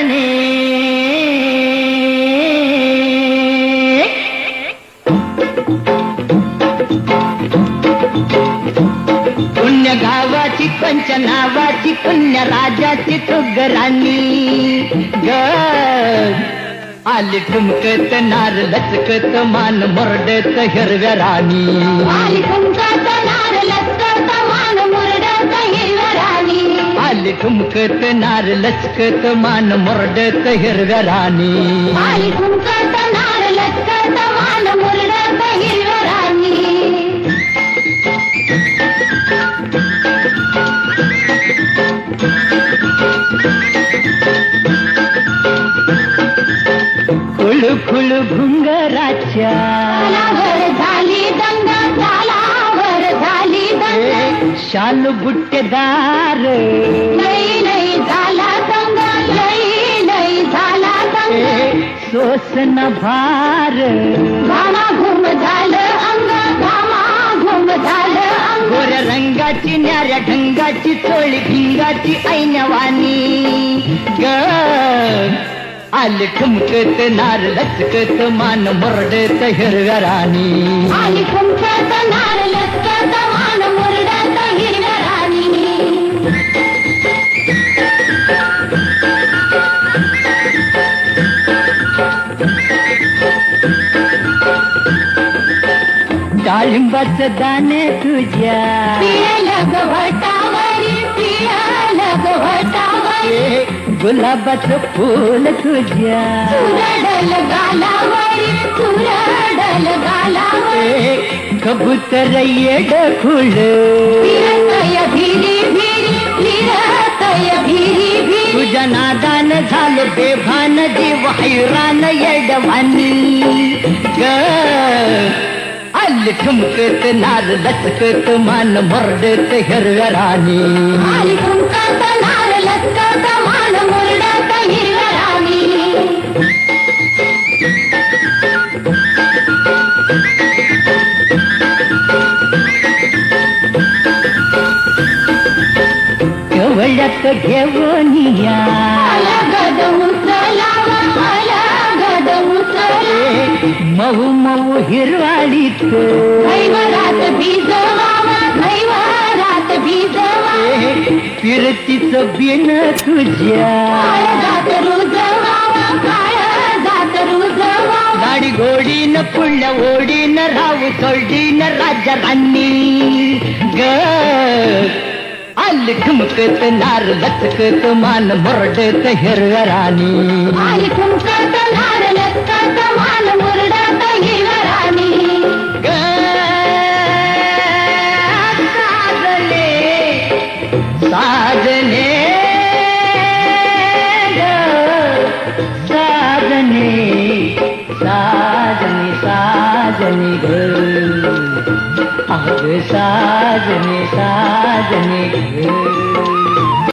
साजने पुण्य गावाची पंच नावाची पुण्य राजाची तुगराणी ग आली ठुमकत नार लचकत मान मुरडत हिरव्या राणी आली ठुमकत नार लचकत मान मुरडत हिरव्या राणी आली ठुमकत नार लचकत मान मुरडत हिरव्या राणी आली ठुमकत नार लचकत मान मुरडत हिरव्या राणी खुळ घुंगराच्या तालावर झाली दंगा तालावर झाली दंगा शाल बुट्टेदार लई लई झाला दंगा लई लई झाला दंगा सोसन भार घामाघूम झालं अंग घामाघूम झालं अंग गोऱ्या रंगाची न्याऱ्या ढंगाची चोळी भिंगाची ऐनवानी ग आली ठुमकत नार लचकत मान मुरडत हिरव्या राणी आली ठुमकत नार लचकत मान मुरडत हिरव्या राणी डाळिंबाचं दाणे तुझ्या पिळलं गवटावरी पिळलं गवटावरी गुलाबाचं फूल तुझ्या चुरडल गालावरी चुरडल गालावरी कबूतर येड खुळ फिरतय भिरी भिरी फिरतय भिरी भिरी तुझ्या नादान झालं बेभान जीव हैरान येडवानी ग आली ठुमकत नार लचकत मान मुरडत हिरव्या राणी आली ठुमकत नार लचकत मान मुरडत हिरव्या राणी कवळ्यात घेऊन या अलगद उचलावा अलगद उचला मऊ मऊ हिरवाळीत घैवरात भिजवावा घैवरात भिजवा फिरतीच बिन तुझ्या काळजात रुजवावा काळजात रुजवावा गाडी गोडीन पुढल्या ओढीन राहू सोडीन राजा राणी ग आली ठुमकत नार लचकत मान मुरडत हिरव्या राणी आली ठुमकत नार लचकत मान मुरडत हिरव्या राणी ग साजने साजने ग साजने साजने साजने ग अग साजने साजने ग